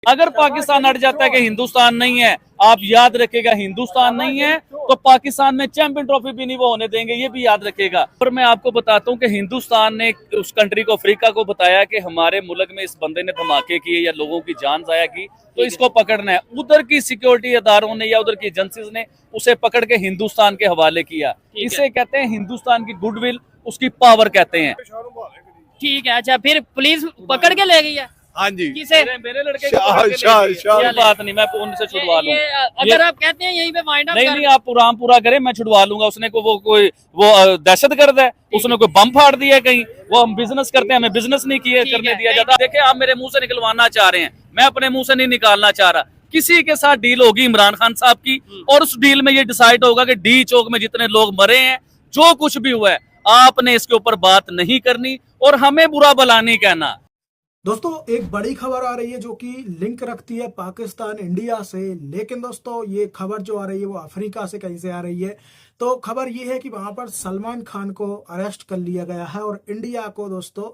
अगर पाकिस्तान अड़ जाता है कि हिंदुस्तान नहीं है, आप याद रखिएगा हिंदुस्तान नहीं है तो पाकिस्तान में चैंपियन ट्रॉफी भी नहीं वो होने देंगे, ये भी याद रखिएगा। और मैं आपको बताता हूँ कि हिंदुस्तान ने उस कंट्री को, अफ्रीका को बताया कि हमारे मुल्क में इस बंदे ने धमाके किए या लोगों की जान जाया की, तो इसको पकड़ना है। उधर की सिक्योरिटी इदारों ने या उधर की एजेंसीज ने उसे पकड़ के हिंदुस्तान के हवाले किया। इसे कहते हैं हिंदुस्तान की गुडविल, उसकी पावर कहते हैं। ठीक है, अच्छा फिर पुलिस पकड़ के ले गई है? हाँ जी, किसे? मेरे लड़के को बात नहीं, मैं उनसे छुड़वा लूंगा। अगर आप कहते हैं यहीं पे वाइंड अप नहीं, आप राम पूरा करें, मैं छुड़वा लूंगा। उसने को वो दहशतगर्द है, उसने कोई बम फाड़ दिया कहीं, वो हम बिजनेस करते हैं, हमें बिजनेस नहीं करने दिया जाता। देखिए आप मेरे मुंह से निकलवाना चाह रहे हैं, मैं अपने मुंह से नहीं निकालना चाह रहा। किसी के साथ डील होगी इमरान खान साहब की, और उस डील में ये डिसाइड होगा कि डी चौक में जितने लोग मरे हैं, जो कुछ भी हुआ है, आपने इसके ऊपर बात नहीं करनी और हमें बुरा भला नहीं कहना। दोस्तों एक बड़ी खबर आ रही है जो कि लिंक रखती है पाकिस्तान इंडिया से, लेकिन दोस्तों ये खबर जो आ रही है वो अफ्रीका से कहीं से आ रही है। तो खबर ये है कि वहां पर सलमान खान को अरेस्ट कर लिया गया है और इंडिया को दोस्तों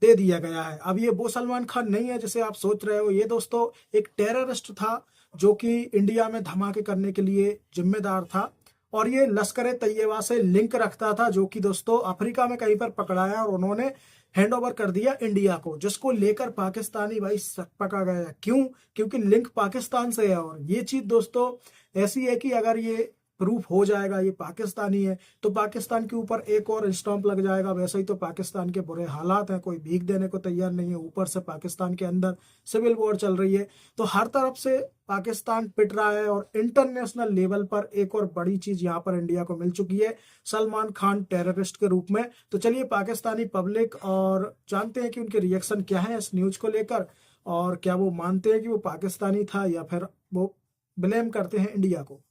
दे दिया गया है। अब ये वो सलमान खान नहीं है जैसे आप सोच रहे हो, ये दोस्तों एक टेररिस्ट था जो कि इंडिया में धमाके करने के लिए जिम्मेदार था और ये लश्कर तैयबा से लिंक रखता था, जो कि दोस्तों अफ्रीका में कहीं पर पकड़ाया और उन्होंने हैंड ओवर कर दिया इंडिया को, जिसको लेकर पाकिस्तानी भाई पका गया। क्यों? क्योंकि लिंक पाकिस्तान से है और ये चीज दोस्तों ऐसी है कि अगर ये प्रूफ हो जाएगा ये पाकिस्तानी है तो पाकिस्तान के ऊपर एक और स्टॉम्प लग जाएगा। वैसे ही तो पाकिस्तान के बुरे हालात हैं, कोई भीख देने को तैयार नहीं है, ऊपर से पाकिस्तान के अंदर सिविल वॉर चल रही है, तो हर तरफ से पाकिस्तान पिट रहा है। और इंटरनेशनल लेवल पर एक और बड़ी चीज यहाँ पर इंडिया को मिल चुकी है, सलमान खान टेररिस्ट के रूप में। तो चलिए पाकिस्तानी पब्लिक और जानते हैं कि उनके रिएक्शन क्या है इस न्यूज को लेकर, और क्या वो मानते हैं कि वो पाकिस्तानी था या फिर वो ब्लेम करते हैं इंडिया को।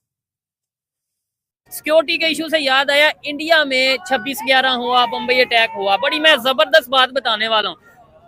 सिक्योरिटी के इशू से याद आया, इंडिया में 26/11 हुआ, बम्बई अटैक हुआ। बड़ी मैं जबरदस्त बात बताने वाला हूँ।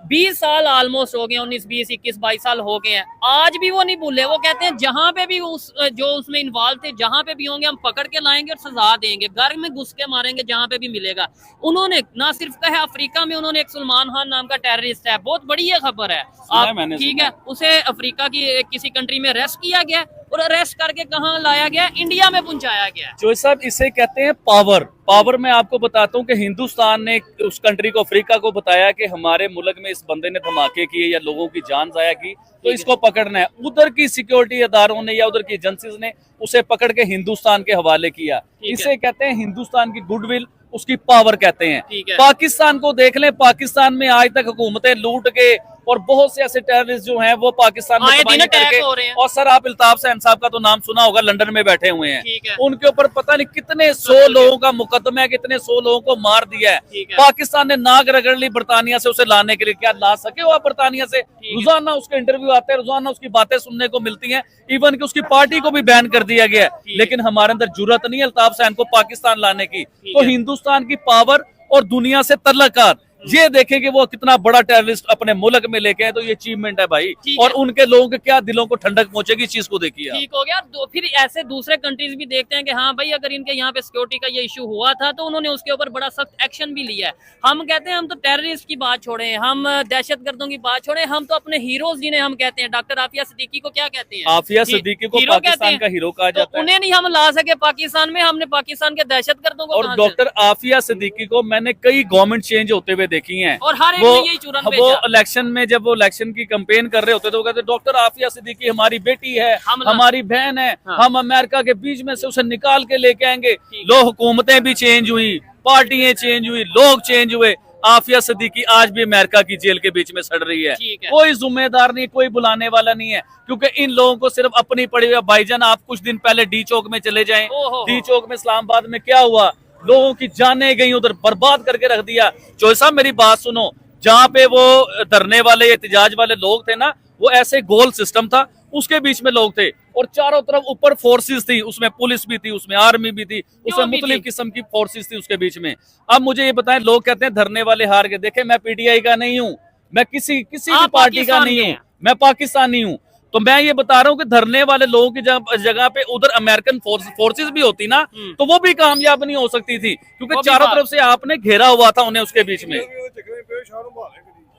20 साल ऑलमोस्ट हो गए, 19, 20, 21, 22 साल हो गए हैं, आज भी वो नहीं भूले। वो कहते हैं जहां पे भी जो उसमें इन्वॉल्व थे, जहां पे भी होंगे हम पकड़ के लाएंगे और सजा देंगे, घर में घुस के मारेंगे जहां पे भी मिलेगा। उन्होंने ना सिर्फ कहा अफ्रीका में उन्होंने एक सलमान खान नाम का टेररिस्ट है, बहुत बड़ी ये खबर है आप, ठीक है, उसे अफ्रीका की किसी कंट्री में अरेस्ट किया गया और अरेस्ट करके कहाँ लाया गया? इंडिया में पहुंचाया गया। जो साहब इसे कहते हैं पावर। पावर मैं आपको बताता हूँ कि हिंदुस्तान ने उस कंट्री को, अफ्रीका को बताया कि हमारे मुल्क में इस बंदे ने धमाके किए या लोगों की जान जाया की, तो इसको पकड़ना है। उधर की सिक्योरिटी इदारों ने या उधर की एजेंसीज ने उसे पकड़ के हिंदुस्तान के हवाले किया। इसे कहते हैं हिंदुस्तान की गुडविल, उसकी पावर कहते हैं। पाकिस्तान को देख लें, पाकिस्तान में आज तक हुकूमतें लूट के और बहुत से ऐसे टेररिस्ट जो हैं वो पाकिस्तान में तबाही करके, और सर आप अल्ताफ हुसैन साहब का तो नाम सुना होगा, लंदन में बैठे हुए हैं, उनके ऊपर पता नहीं कितने 100 लोगों का मुकदमा है, कितने 100 लोगों को मार दिया है। पाकिस्तान ने नाक रगड़ ली बरतानिया से उसे लाने के लिए। क्या ला सके वो बरतानिया से? रोजाना उसके इंटरव्यू आते हैं, रोजाना उसकी बातें सुनने को मिलती हैं, इवन कि उसकी पार्टी को भी बैन कर दिया गया है। लेकिन हमारे अंदर जुर्रत नहीं है अल्ताफ हुसैन को पाकिस्तान लाने की। तो हिंदुस्तान की पावर और दुनिया से तल्लुकात, ये देखें कि वो कितना बड़ा टेररिस्ट अपने मुल्क में लेके आए, तो ये अचीवमेंट है भाई। और उनके लोगों के क्या दिलों को ठंडक पहुंचेगी, इस चीज को देखिए। ठीक हो गया। फिर ऐसे दूसरे कंट्रीज भी देखते हैं कि हाँ भाई अगर इनके यहाँ पे सिक्योरिटी का ये इशू हुआ था तो उन्होंने उसके ऊपर बड़ा सख्त एक्शन भी लिया है। हम कहते हैं हम तो टेररिस्ट की बात छोड़े, हम दहशतगर्दों की बात छोड़े, हम तो अपने हीरोज जिन्हें हम कहते हैं, डॉक्टर आफिया सिद्दीकी को क्या कहते हैं? आफिया सिद्दीकी को पाकिस्तान का हीरो कहा जाता है। उन्हें नहीं हम ला सके पाकिस्तान में, हमने पाकिस्तान के दहशतगर्दों को। और डॉक्टर आफिया सिद्दीकी को मैंने कई गवर्नमेंट चेंज होते हुए देखी है, और वो इलेक्शन में जब वो इलेक्शन की कैंपेन कर रहे होते तो वो कहते डॉक्टर आफिया सिद्दीकी हमारी बेटी है, हमारी बहन है, हम अमेरिका के बीच में से उसे निकाल के लेके आएंगे। लोग, हुकूमतें भी चेंज हुई, पार्टियां चेंज हुई, लोग चेंज हुए, आफिया सिद्दीकी आज भी अमेरिका की जेल के बीच में सड़ रही है। कोई जिम्मेदार नहीं, कोई बुलाने वाला नहीं है, क्योंकि इन लोगों को सिर्फ अपनी पड़ी हुई। भाईजान आप कुछ दिन पहले डी चौक में चले जाएं, डी चौक में इस्लामाबाद में क्या हुआ, लोगों की जानें गई, उधर बर्बाद करके रख दिया। चौधरी साहब मेरी बात सुनो, जहाँ पे वो धरने वाले, एहतजाज वाले लोग थे ना, वो ऐसे गोल सिस्टम था, उसके बीच में लोग थे और चारों तरफ ऊपर फोर्सेस थी, उसमें पुलिस भी थी, उसमें आर्मी भी थी, उसमें मुख्तलिफ किस्म की फोर्सेस थी उसके बीच में। अब मुझे ये बताएं, लोग कहते हैं धरने वाले हार गए। देखे मैं पीटीआई का नहीं हूँ, मैं किसी भी पार्टी का नहीं हूँ, मैं पाकिस्तानी हूँ। तो मैं ये बता रहा हूँ कि धरने वाले लोगों की जगह पे उधर अमेरिकन फोर्सेस भी होती ना, तो वो भी कामयाब नहीं हो सकती थी, क्योंकि चारों तरफ से आपने घेरा हुआ था उन्हें उसके बीच में।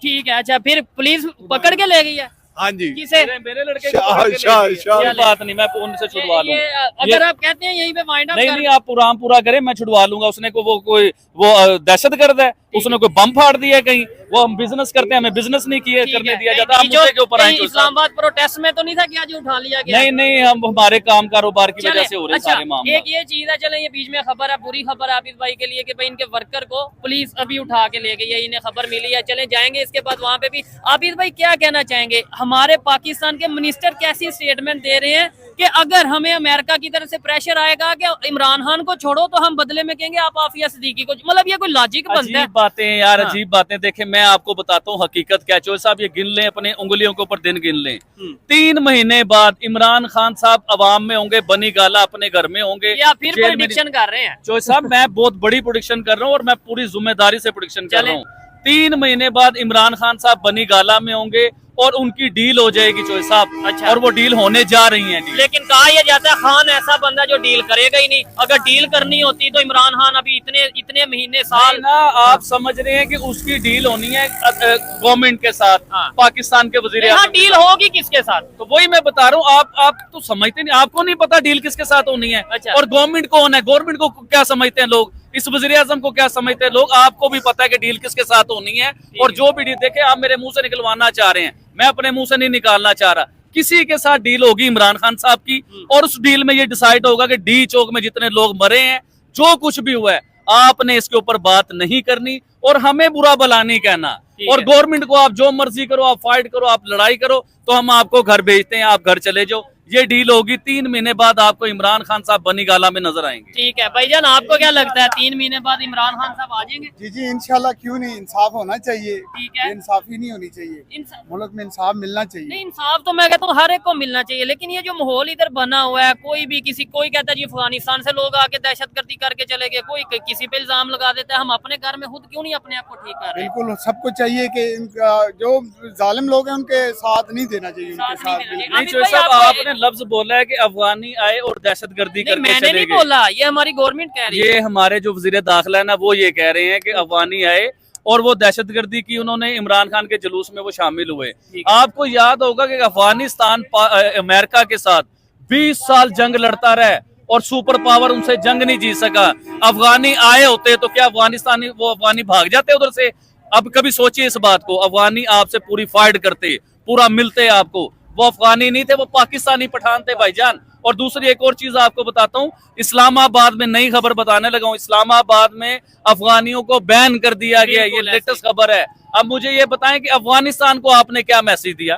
ठीक है, अच्छा फिर पुलिस पकड़ के ले गई है? हाँ जी किसे? मेरे लड़के को पकड़ के ले गए। शाह कोई बात नहीं, मैं उनसे छुड़वा ये लूंगा। अगर आप कहते हैं यहीं पे वाइंड अप नहीं कर नहीं, आप पूरा पूरा करें, मैं छुड़वा लूंगा। उसने को वो दहशतगर्द है, उसने कोई बम फाड़ दिया है कहीं। वो हम बिजनेस करते हैं, हमें बिजनेस नहीं किया ठीक करने है। दिया कहीं जाता। आप जो- मुद्दे के ऊपर आए कहीं इस्लामाबाद प्रोटेस्ट में तो नहीं था कि आज उठा लिया गया? नहीं नहीं, हम हमारे काम कारोबार की वजह चले, से हो रहे अच्छा, सारे मामले। एक ये चीज है, चले ये बीच में खबर है, बुरी खबर है आबिद भाई के लिए कि भाई इनके वर्कर को पुलिस अभी उठा के ले गई है, इन्हें खबर मिली है। चले जाएंगे इसके बाद वहां पे भी। आबिद भाई क्या कहना चाहेंगे, हमारे पाकिस्तान के मिनिस्टर कैसी स्टेटमेंट दे रहे हैं कि अगर हमें अमेरिका की तरफ से प्रेशर आएगा कि इमरान खान को छोड़ो तो हम बदले में कहेंगे आप आफिया सिद्दीकी को, मतलब ये कोई लॉजिक बनता है? अजीब बातें हैं यार, हाँ। अजीब बातें। देखें, मैं आपको बताता हूँ हकीकत क्या। चौधरी साहब ये गिन लें, अपने उंगलियों के ऊपर दिन गिन लें। 3 महीने बाद इमरान खान साहब अवाम में होंगे, बनी गाला अपने घर में होंगे, या फिर जेल में। प्रेडिक्शन कर रहे हैं? चौधरी साहब मैं बहुत बड़ी प्रोडिक्शन कर रहा हूँ और मैं पूरी जिम्मेदारी से प्रोडिक्शन कर चलें। रहा हूँ। 3 महीने बाद इमरान खान साहब बनी गाला में होंगे और उनकी डील हो जाएगी चौधरी साहब। अच्छा। और वो डील होने जा रही है। डील लेकिन कहा यह जाता है खान ऐसा बंदा जो डील करेगा ही नहीं। अगर डील करनी होती तो इमरान खान अभी इतने इतने महीने साल ना, आप समझ रहे हैं कि उसकी डील होनी है गवर्नमेंट के साथ, हाँ। पाकिस्तान के वजीर यहाँ आज़म के डील साथ। होगी किसके साथ? तो वही मैं बता रहा हूँ, आप तो समझते नहीं, आपको नहीं पता डील किसके साथ होनी है। अच्छा। और गवर्नमेंट को होना है, गवर्नमेंट को क्या समझते हैं लोग, इस वजीर आजम को क्या समझते हैं लोग, आपको भी पता है कि डील किसके साथ होनी है। और जो भी डील देखे, आप मेरे मुंह से निकलवाना चाह रहे हैं, मैं अपने मुंह से नहीं निकालना चाह रहा। किसी के साथ डील होगी इमरान खान साहब की, और उस डील में ये डिसाइड होगा कि डी चौक में जितने लोग मरे हैं, जो कुछ भी हुआ है, आपने इसके ऊपर बात नहीं करनी और हमें बुरा भला नहीं कहना। और गवर्नमेंट को आप जो मर्जी करो, आप फाइट करो, आप लड़ाई करो, तो हम आपको घर भेजते हैं, आप घर चले जाओ। ये डील होगी। 3 महीने बाद आपको इमरान खान साहब बनी गाला में नजर आएंगे। ठीक है भाईजान, आपको क्या लगता है 3 महीने बाद इमरान खान साहब आ जाएंगे? जी जी इंशाल्लाह, क्यों नहीं, इंसाफ होना चाहिए। ठीक है। इंसाफी नहीं होनी चाहिए, मुल्क में इंसाफ मिलना चाहिए। नहीं, इंसाफ तो मैं कहता हूँ हर एक को मिलना चाहिए, लेकिन ये जो माहौल इधर बना हुआ है, कोई भी कोई कहता है जी अफगानिस्तान से लोग आके दहशतगर्दी करके चले गए, कोई किसी पे इल्जाम लगा देता है। हम अपने घर में खुद क्यों नहीं अपने आप को ठीक कर रहे? बिल्कुल, सबको चाहिए कि जो जालिम लोग हैं उनके साथ नहीं देना चाहिए, उनके साथ नहीं साथ देना चाहिए। बिल्कुल। नहीं चौधरी साहब, आपने लफ्ज बोला है कि अफगानी आए और दहशतगर्दी नहीं, करके मैंने चले नहीं गए। बोला, ये हमारी गवर्नमेंट कह रही है। ये हमारे जो वजीर दाखिला है ना, वो ये कह रहे हैं कि अफगानी आए और वो दहशतगर्दी की, उन्होंने इमरान खान के जुलूस में वो शामिल हुए। आपको याद होगा कि अफगानिस्तान अमेरिका के साथ 20 साल जंग लड़ता रहा और सुपर पावर उनसे जंग नहीं जीत सका। अफगानी आए होते तो क्या अफगानी भाग जाते उधर से? अब कभी सोचिए इस बात को, अफगानी आपसे पूरी फाइट करते, पूरा मिलते आपको। वो अफगानी नहीं थे, वो पाकिस्तानी पठान थे भाईजान। और दूसरी एक और चीज आपको बताता हूँ, इस्लामाबाद में नई खबर बताने लगा हूँ, इस्लामाबाद में अफगानियों को बैन कर दिया गया। ये लेटेस्ट खबर है। अब मुझे ये बताएं कि अफगानिस्तान को आपने क्या मैसेज दिया?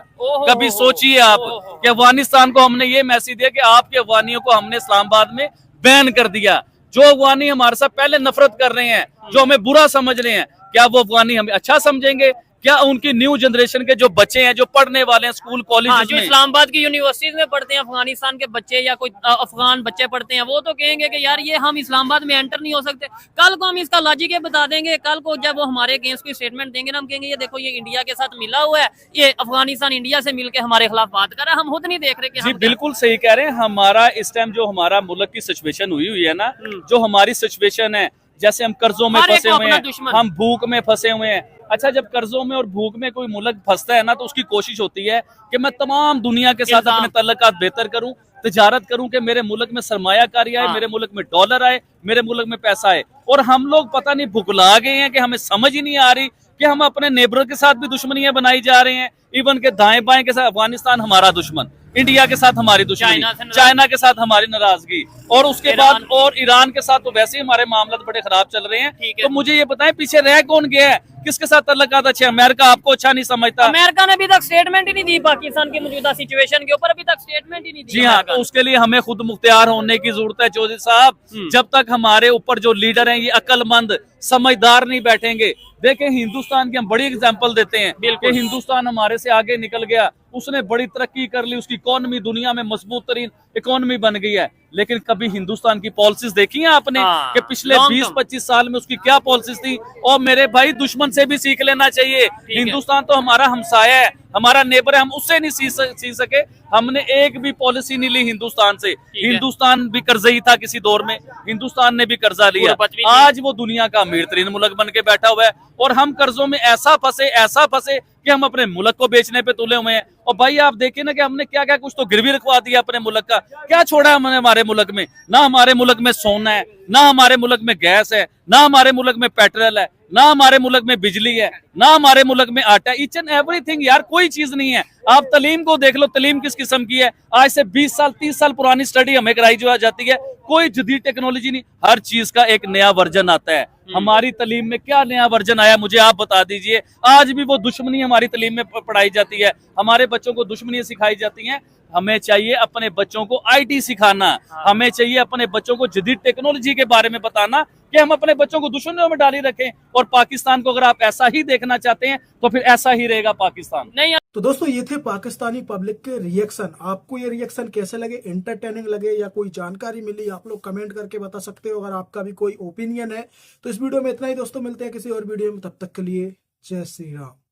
कभी सोचिए आप कि अफगानिस्तान को हमने ये मैसेज दिया कि आपके अफगानियों को हमने इस्लामाबाद में बैन कर दिया। जो अफगानी हमारे साथ पहले नफरत कर रहे हैं, जो हमें बुरा समझ रहे हैं, क्या वो अफगानी हमें अच्छा समझेंगे? क्या उनकी न्यू जनरेशन के जो बच्चे हैं, जो पढ़ने वाले हैं स्कूल कॉलेज जो में, इस्लामाबाद की यूनिवर्सिटीज में पढ़ते हैं अफगानिस्तान के बच्चे या कोई अफगान बच्चे पढ़ते हैं, वो तो कहेंगे कि यार ये हम इस्लामाबाद में एंटर नहीं हो सकते। कल को हम इसका लॉजिक ये बता देंगे, कल को जब वो हमारे अगेंस्ट कोई स्टेटमेंट देंगे ना, हम कहेंगे ये देखो, ये इंडिया के साथ मिला हुआ है, ये अफगानिस्तान इंडिया से मिलकर हमारे खिलाफ बात कर रहा है। हम खुद नहीं देख रहे कि जी बिल्कुल सही कह रहे हैं। हमारा इस टाइम जो हमारा मुल्क की सिचुएशन हुई है ना, जो हमारी सिचुएशन है, जैसे हम कर्जों में फंसे हुए हैं, हम भूख में फंसे हुए हैं। अच्छा, जब कर्जों में और भूख में कोई मुल्क फंसता है ना, तो उसकी कोशिश होती है कि मैं तमाम दुनिया के साथ अपने तल्लुकात बेहतर करूं, तिजारत करूं, कि मेरे मुल्क में सरमायाकारी आए, मेरे मुल्क में डॉलर आए, मेरे मुल्क में पैसा आए। और हम लोग पता नहीं भुगला गए हैं कि हमें समझ ही नहीं आ रही कि हम अपने नेबरों के साथ भी दुश्मनियां बनाई जा रहे हैं। इवन के दाएं बाएं के साथ, अफगानिस्तान हमारा दुश्मन, इंडिया के साथ हमारी दुश्मनी, चाइना के साथ हमारी नाराजगी, और उसके बाद और ईरान के साथ तो वैसे ही हमारे मामला बड़े खराब चल रहे हैं। तो मुझे ये बताएं, पीछे रह कौन गया है? किसके साथ तल्लुकात अच्छे? अमेरिका आपको अच्छा नहीं समझता? अमेरिका ने अभी तक स्टेटमेंट ही नहीं दी पाकिस्तान की मौजूदा सिचुएशन के ऊपर, अभी तक स्टेटमेंट ही नहीं दी। जी हाँ, तो उसके लिए हमें खुद मुख्तियार होने की जरूरत है चौधरी साहब। जब तक हमारे ऊपर जो लीडर हैं ये अक्लमंद समझदार नहीं बैठेंगे। देखें, हिंदुस्तान की हम बड़ी एग्जांपल देते हैं कि हिंदुस्तान हमारे से आगे निकल गया, उसने बड़ी तरक्की कर ली, उसकी इकोनॉमी दुनिया में मजबूत तरीन इकोनॉमी बन गई है। लेकिन कभी हिंदुस्तान की पॉलिसीज देखी है आपने हाँ, कि पिछले long 20-25 साल में उसकी क्या पॉलिसीज थी? और मेरे भाई दुश्मन से भी सीख लेना चाहिए। हिंदुस्तान तो हमारा हमसाया है, हमारा नेबर है, हम उससे नहीं सीख सके। हमने एक भी पॉलिसी नहीं ली हिंदुस्तान से। हिंदुस्तान भी कर्जई था किसी दौर में, हिंदुस्तान ने भी कर्जा लिया, आज वो दुनिया का अमीर तरीन मुल्क बन के बैठा हुआ है और हम कर्जों में ऐसा फंसे कि हम अपने मुल्क को बेचने पे तुले हुए हैं। और भाई आप देखिए ना कि हमने क्या क्या कुछ तो गिरवी रखवा दिया अपने मुल्क का। क्या छोड़ा है हमने हमारे मुल्क में? ना हमारे मुल्क में सोना है, ना हमारे मुल्क में गैस है, ना हमारे मुल्क में पेट्रोल है, ना हमारे मुल्क में बिजली है, ना हमारे मुल्क में आटा है। ईच एंड एवरीथिंग यार, कोई चीज नहीं है। आप तलीम को देख लो, तलीम किस किस्म की है। आज से 20 साल 30 साल पुरानी स्टडी हमें कराई जो जाती है, कोई जदीद टेक्नोलॉजी नहीं। हर चीज का एक नया वर्जन आता है। हमारी तलीम में क्या नया वर्जन आया मुझे आप बता दीजिए। आज भी वो दुश्मनी हमारी तलीम में पढ़ाई जाती है, हमारे बच्चों को दुश्मनी सिखाई जाती है। हमें चाहिए अपने बच्चों को आईटी सिखाना, हमें चाहिए अपने बच्चों को जदीद टेक्नोलॉजी के बारे में बताना कि हम अपने बच्चों को दुश्मनियों में डाली रखें। और पाकिस्तान को अगर आप ऐसा ही देखना चाहते हैं तो फिर ऐसा ही रहेगा पाकिस्तान। नहीं तो दोस्तों ये थे पाकिस्तानी पब्लिक के रिएक्शन। आपको ये रिएक्शन कैसे लगे, एंटरटेनिंग लगे या कोई जानकारी मिली, आप लोग कमेंट करके बता सकते हो। अगर आपका भी कोई ओपिनियन है तो इस वीडियो में इतना ही दोस्तों, मिलते हैं किसी और वीडियो में, तब तक के लिए जय श्री राम।